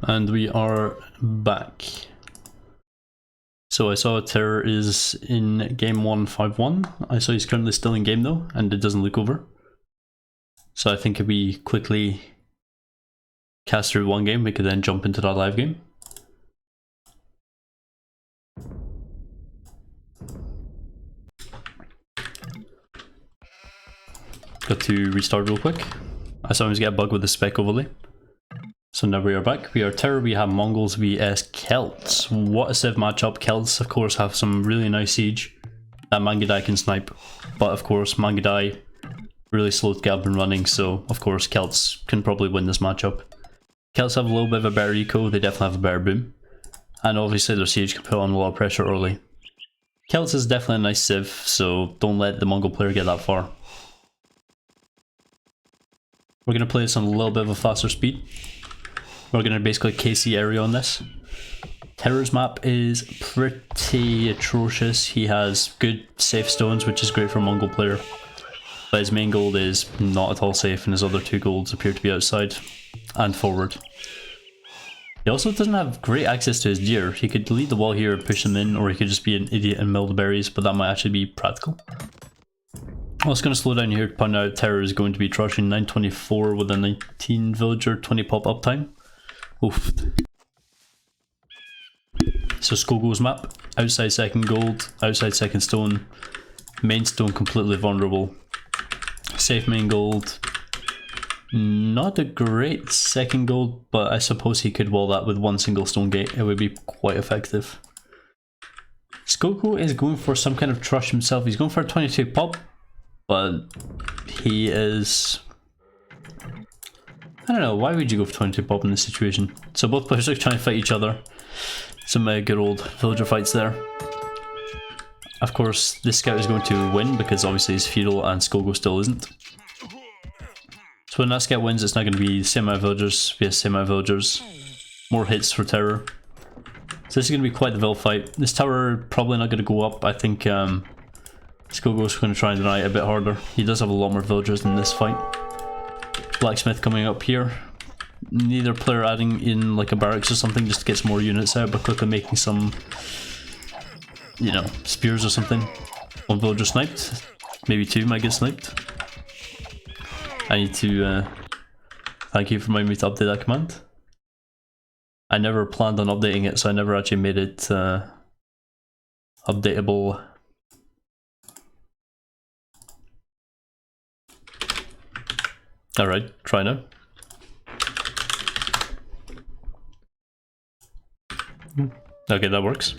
And we are back. So I saw TeRRoR is in game 151. I saw he's currently still in game though, and it doesn't look over. So I think if we quickly cast through one game, we could then jump into that live game. Got to restart real quick. I sometimes get a bug with the spec overlay. So now we are back. We are TeRRoR, we have Mongols vs Celts. What a civ matchup. Celts of course have some really nice siege that Mangudai can snipe. But of course Mangudai really slow to get up and running, so of course Celts can probably win this matchup. Celts have a little bit of a better eco, they definitely have a better boom. And obviously their siege can put on a lot of pressure early. Celts is definitely a nice civ, so don't let the Mongol player get that far. We're going to play this on a little bit of a faster speed. We're going to basically KC area on this. TeRRoR's map is pretty atrocious. He has good safe stones, which is great for a Mongol player. But his main gold is not at all safe, and his other two golds appear to be outside and forward. He also doesn't have great access to his deer. He could lead the wall here and push them in, or he could just be an idiot and mill the berries, but that might actually be practical. I was going to slow down here to point out TeRRoR is going to be trashing 924 with a 19 villager, 20 pop uptime. Oof. So Scogo's map, outside second gold, outside second stone, main stone completely vulnerable, safe main gold, not a great second gold, but I suppose he could wall that with one single stone gate. It would be quite effective. Scogo is going for some kind of trush himself. He's going for a 22 pop, but he is... I don't know, why would you go for 22 pop in this situation? So both players are trying to fight each other. Some good old villager fights there. Of course, this scout is going to win because obviously he's feudal and Scogo still isn't. So when that scout wins, it's not going to be the same amount of villagers, be the same amount of villagers. More hits for TeRRoR. So this is going to be quite the vill fight. This tower probably not going to go up. I think Scogo's going to try and deny it a bit harder. He does have a lot more villagers in this fight. Blacksmith coming up here. Neither player adding in like a barracks or something just to get some more units out, but quickly making some, you know, spears or something. One villager sniped. Maybe two might get sniped. I need to thank you for reminding me to update that command. I never planned on updating it, so I never actually made it updatable. Alright, try now. Okay, that works.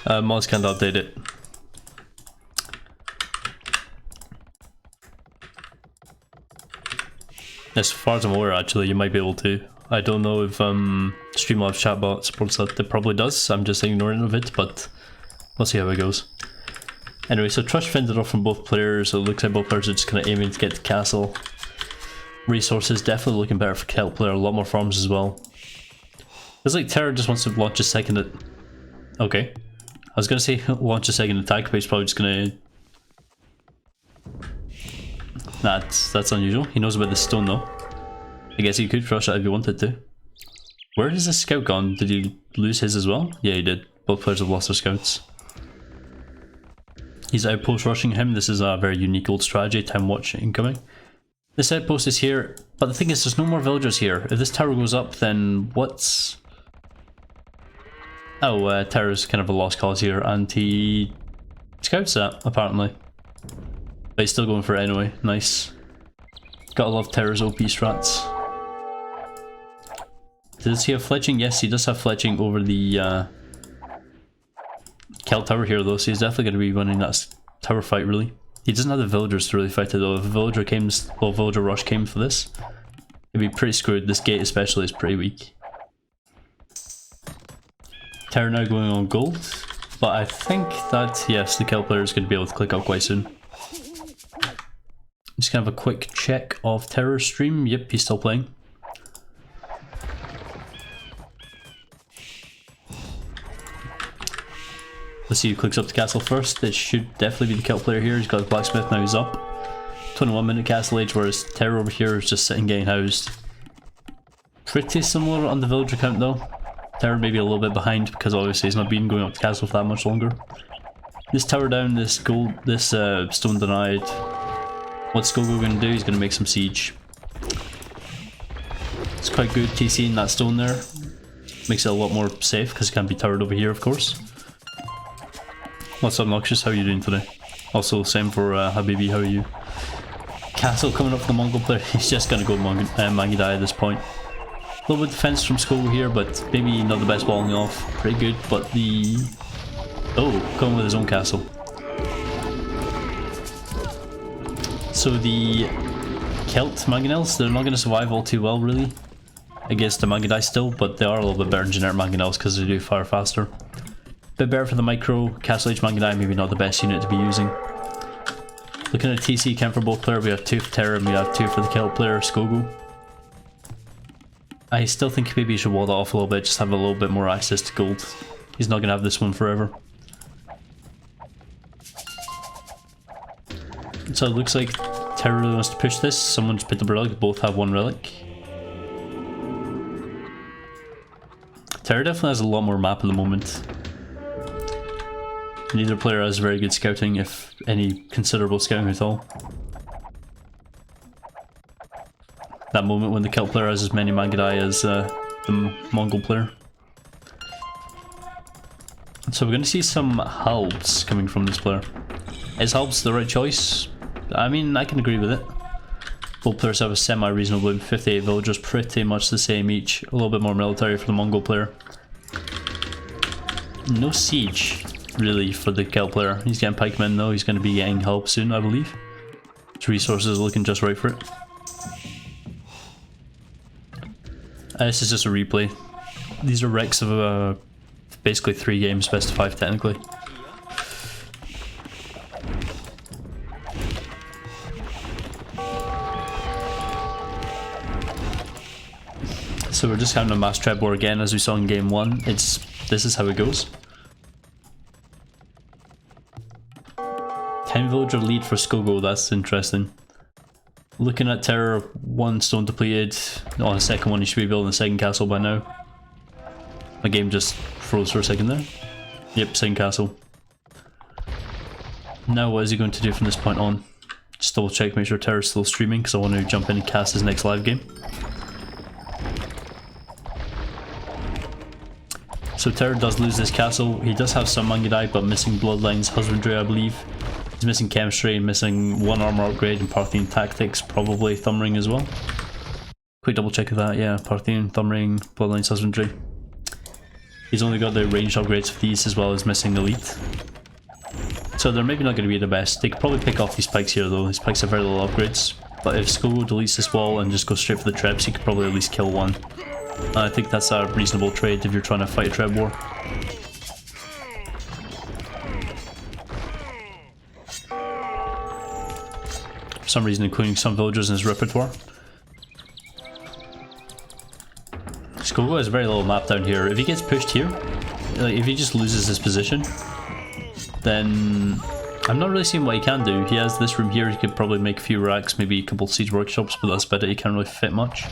Mods can't update it. As far as I'm aware, actually, you might be able to. I don't know if Streamlabs chatbot supports that. It probably does. I'm just ignorant of it, but we'll see how it goes. Anyway, so Trush fended off from both players. So it looks like both players are just kind of aiming to get the castle. Resources definitely looking better for Celt player. A lot more farms as well. It's like TeRRoR just wants to launch a second. Okay, I was gonna say launch a second attack, but he's probably just gonna. That's unusual. He knows about the stone though. I guess he could crush it if he wanted to. Where has this scout gone? Did he lose his as well? Yeah, he did. Both players have lost their scouts. He's outpost rushing him. This is a very unique old strategy. Time watch incoming. This outpost is here, but the thing is there's no more villagers here. If this tower goes up, then what's... Oh, TeRRoR's kind of a lost cause here, and he scouts that, apparently. But he's still going for it anyway. Nice. Gotta love TeRRoR's OP strats. Does he have fletching? Yes, he does have fletching over the Celt tower here though, so he's definitely going to be winning that tower fight really. He doesn't have the villagers to really fight it though. If a villager came, well, villager rush came for this, it'd be pretty screwed. This gate especially is pretty weak. TeRRoR now going on gold, but I think that, yes, the Celt player is going to be able to click up quite soon. Just gonna have a quick check of TeRRoR's stream. Yep, he's still playing. Let's see who clicks up the castle first. It should definitely be the Celt player here. He's got the blacksmith, now he's up. 21-minute castle age, whereas TeRRoR over here is just sitting getting housed. Pretty similar on the villager count though. TeRRoR maybe a little bit behind because obviously he's not been going up the castle for that much longer. This tower down, this gold, this stone denied. What's Scogo going to do? He's going to make some siege. It's quite good TCing that stone there. Makes it a lot more safe because it can't be towered over here, of course. What's up, Noxious? How are you doing today? Also, same for Habibi, how are you? Castle coming up for the Mongol player. He's just going to go Mangidai at this point. A little bit of defense from Scogo here, but maybe not the best walling off. Pretty good, but the... Oh, coming with his own castle. So the Celt mangonels, they're not going to survive all too well really against the Mangidai still, but they are a little bit better than generic mangonels because they do fire faster. Bit better for the micro, Castle Age Mangidai maybe not the best unit to be using. Looking at TC count for both players, we have 2 for TeRRoR and we have 2 for the kill player, Scogo. I still think maybe he should wall that off a little bit, just have a little bit more access to gold. He's not going to have this one forever. So it looks like TeRRoR really wants to push this. Someone's picked up a relic, both have 1 relic. TeRRoR definitely has a lot more map at the moment. Neither player has very good scouting, if any considerable scouting at all. That moment when the kill player has as many Mangadai as the Mongol player. So we're going to see some halbs coming from this player. Is halbs the right choice? I mean, I can agree with it. Both players have a semi-reasonable 58 villagers, pretty much the same each. A little bit more military for the Mongol player. No siege, really, for the kill player. He's getting pikemen though, he's going to be getting help soon, I believe. His resources are looking just right for it. This is just a replay. These are recs of basically 3 games, best of 5 technically. So we're just having a mass TeRRoR again as we saw in game 1. This is how it goes. 10 villager lead for Scogo, that's interesting. Looking at TeRRoR, 1 stone depleted. On the second one, he should be building the second castle by now. My game just froze for a second there. Yep, second castle. Now what is he going to do from this point on? Just double check, make sure TeRROR's still streaming because I want to jump in and cast his next live game. So TeRRoR does lose this castle. He does have some Mangadai, but missing Bloodlines, Husbandry I believe. He's missing Chemistry, missing 1 armor upgrade and Parthian Tactics, probably Thumbring as well. Quick double check of that, yeah, Parthian, Thumbring, Bloodlines, Husbandry. He's only got the ranged upgrades for these as well as missing Elite. So they're maybe not going to be the best. They could probably pick off these pikes here though. These pikes have very little upgrades. But if Scogo deletes this wall and just goes straight for the trebs, he could probably at least kill 1. I think that's a reasonable trade if you're trying to fight a treb war. For some reason including some villagers in his repertoire. Scogo has very little map down here. If he gets pushed here, like if he just loses his position, then I'm not really seeing what he can do. He has this room here, he could probably make a few racks, maybe a couple of siege workshops, but that's about it, he can't really fit much.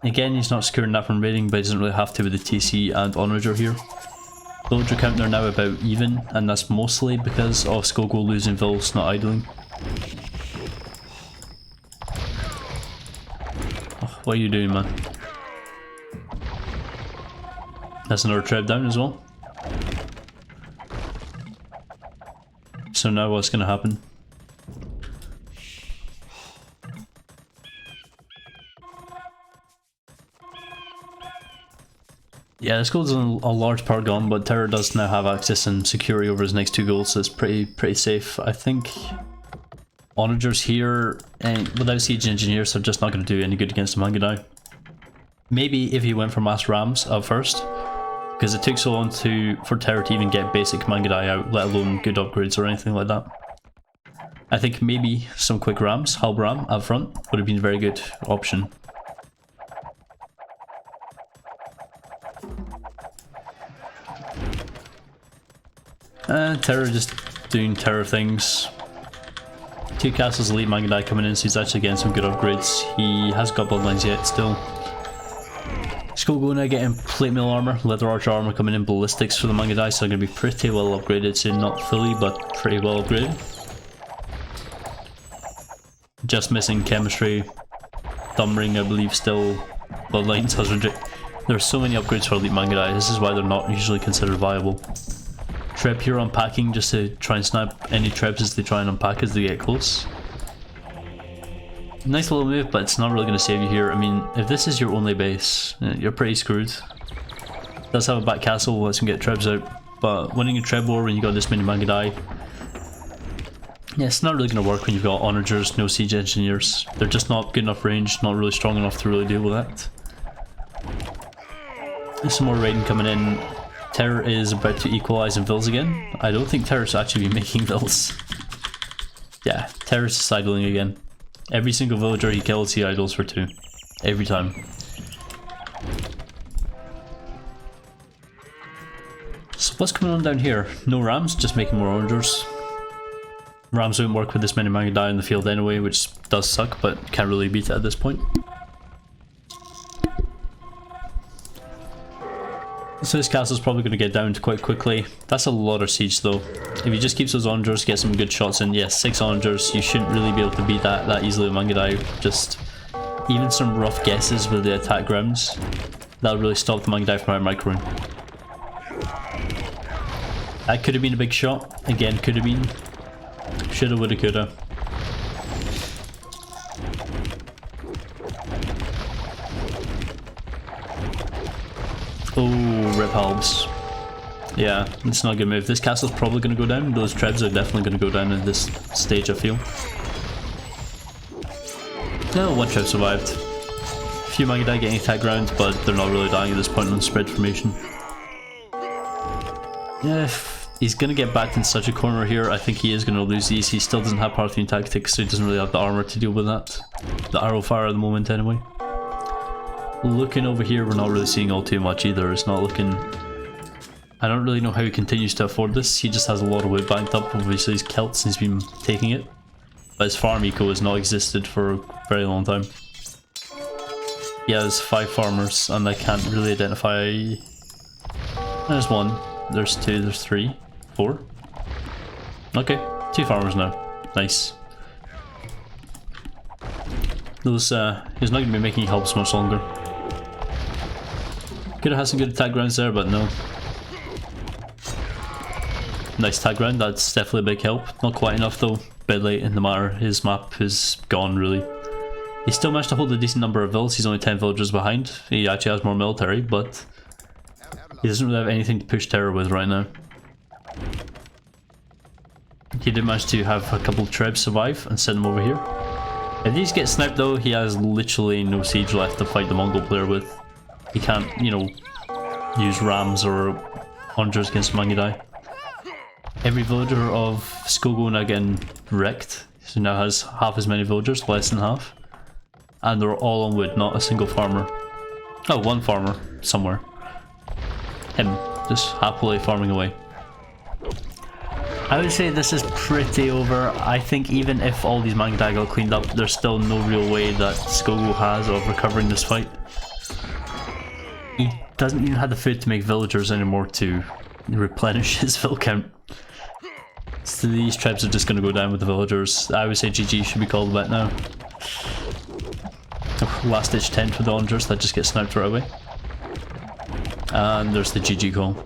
Again, he's not securing that from raiding, but he doesn't really have to with the TC and Onager here. Villager count they're now about even, and that's mostly because of Scogo losing vills, not idling. Oh, what are you doing, man? That's another treb down as well. So now what's going to happen? Yeah, this gold's a large part gone, but TeRRoR does now have access and security over his next 2 golds, so it's pretty safe. I think Onagers here, and without Siege Engineers, they're just not going to do any good against the Mangadai. Maybe if he went for mass rams up first, because it took so long for TeRRoR to even get basic Mangadai out, let alone good upgrades or anything like that. I think maybe some quick rams, halb ram up front, would have been a very good option. TeRRoR just doing TeRRoR things. 2 castles elite Mangadai coming in, so he's actually getting some good upgrades. He has got bloodlines yet still. Scogo now getting plate mail armor, leather archer armor coming in, ballistics for the Mangadai, so they're going to be pretty well upgraded, so not fully but pretty well upgraded. Just missing chemistry, thumbring I believe still, bloodlines, husbandry. There's so many upgrades for elite Mangadai, this is why they're not usually considered viable. Treb here unpacking just to try and snap any trebs as they try and unpack as they get close. Nice little move, but it's not really going to save you here. I mean, if this is your only base, you're pretty screwed. Does have a back castle, lets him get trebs out, but winning a treb war when you got this many Mangadai, yeah, it's not really going to work when you've got onagers, no siege engineers. They're just not good enough range, not really strong enough to really deal with that. There's some more raiding coming in. TeRRoR is about to equalise in vills again. I don't think TeRROR's actually been making vills. Yeah, TeRRoR is just idling again. Every single villager he kills, he idles for 2. Every time. So what's going on down here? No rams, just making more onagers. Rams won't work with this many Mangudai in the field anyway, which does suck, but can't really beat it at this point. So this castle's probably going to get downed quite quickly. That's a lot of siege though. If he just keeps those onagers, get some good shots in, yes, 6 onagers, you shouldn't really be able to beat that easily with Mangudai. Just even some rough guesses with the attack grounds, that'll really stop the Mangudai from out-microing. That could have been a big shot. Again, could have been. Shoulda, woulda, coulda. Oh, rip halbs. Yeah, it's not a good move. This castle's probably going to go down. Those trebs are definitely going to go down at this stage, I feel. No, one treb survived. A few Mangudai getting attack ground, but they're not really dying at this point on spread formation. Yeah, he's going to get backed in such a corner here. I think he is going to lose these. He still doesn't have Parthian tactics, so he doesn't really have the armor to deal with that. The arrow fire at the moment, anyway. Looking over here, we're not really seeing all too much either. It's not looking... I don't really know how he continues to afford this. He just has a lot of wood banked up. Obviously he's Celts and he's been taking it. But his farm eco has not existed for a very long time. Yeah, there's 5 farmers and I can't really identify... There's 1, there's 2, there's 3, 4. Okay, 2 farmers now. Nice. Those, he's not going to be making helps much longer. Could have had some good attack grounds there, but no. Nice attack ground, that's definitely a big help. Not quite enough though, bit late in the matter. His map is gone really. He still managed to hold a decent number of vills, he's only 10 villagers behind. He actually has more military, but he doesn't really have anything to push TeRRoR with right now. He did manage to have a couple of trebs survive and send them over here. If these get sniped though, he has literally no siege left to fight the Mongol player with. He can't, you know, use rams or hunters against Mangudai. Every villager of Scogo now getting wrecked. So now has half as many villagers, less than half. And they're all on wood, not a single farmer. Oh, one farmer somewhere. Him, just happily farming away. I would say this is pretty over. I think even if all these Mangudai got cleaned up, there's still no real way that Scogo has of recovering this fight. He doesn't even have the food to make villagers anymore to replenish his vill count. So these trebs are just going to go down with the villagers. I would say GG should be called back now. Oh, last ditch 10 for the onagers that just get sniped right away. And there's the GG call.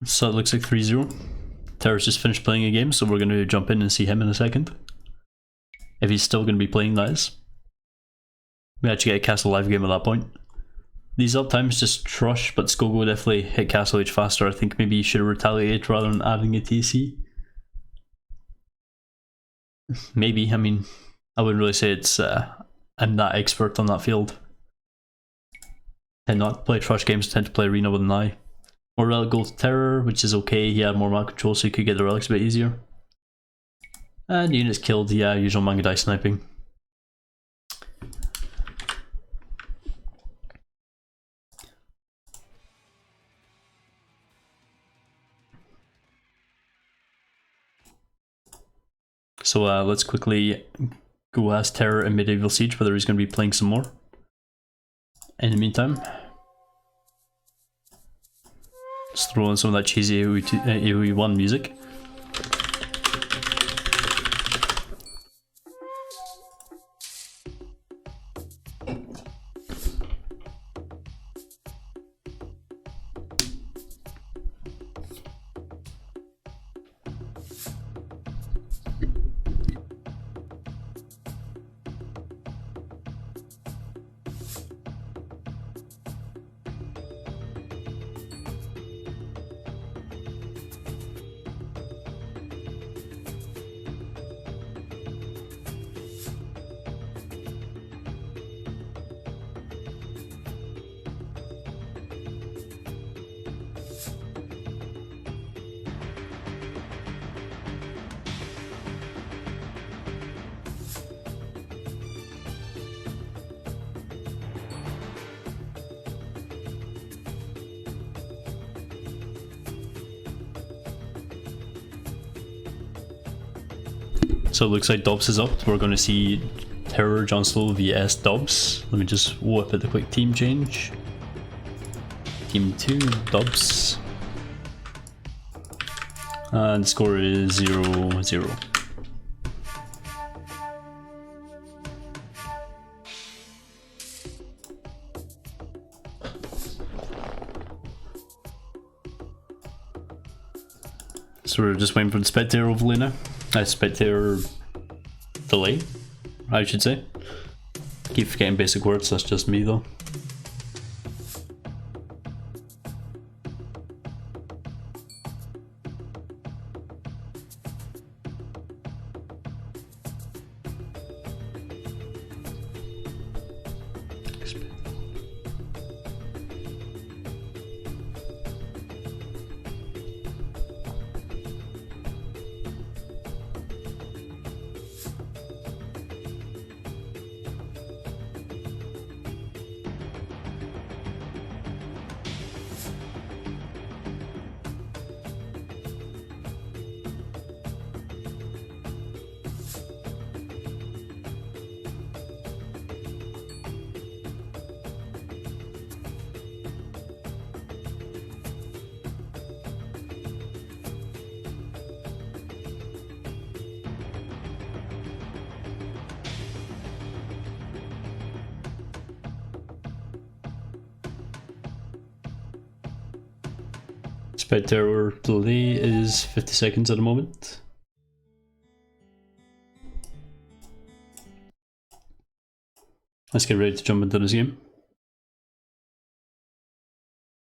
So it looks like 3-0. TeRRoR's just finished playing a game, so we're going to jump in and see him in a second. If he's still going to be playing, that is. We actually get a Castle live game at that point. These uptimes just trush, but Scogo would definitely hit Castle Age faster. I think maybe he should have retaliated rather than adding a TC. Maybe, I mean, I wouldn't really say it's I'm that expert on that field. Tend not to play trush games, tend to play arena with an eye. More relic gold to TeRRoR, which is okay. He had more map control, so he could get the relics a bit easier. And units killed, yeah, usual Mangudai sniping. So let's quickly go ask TeRRoR in Medieval Siege whether he's going to be playing some more. In the meantime, let's throw in some of that cheesy AoE 1 music. So it looks like Dobbs is up. We're going to see TeRRoR, John Slow vs Dobbs. Let me just whip at the quick team change. Team 2, Dobbs. And the score is 0-0. So we're just waiting for the spectator overlay now. Spectator delay, I should say. Keep forgetting basic words, that's just me though. Spectator delay is 50 seconds at the moment. Let's get ready to jump into this game.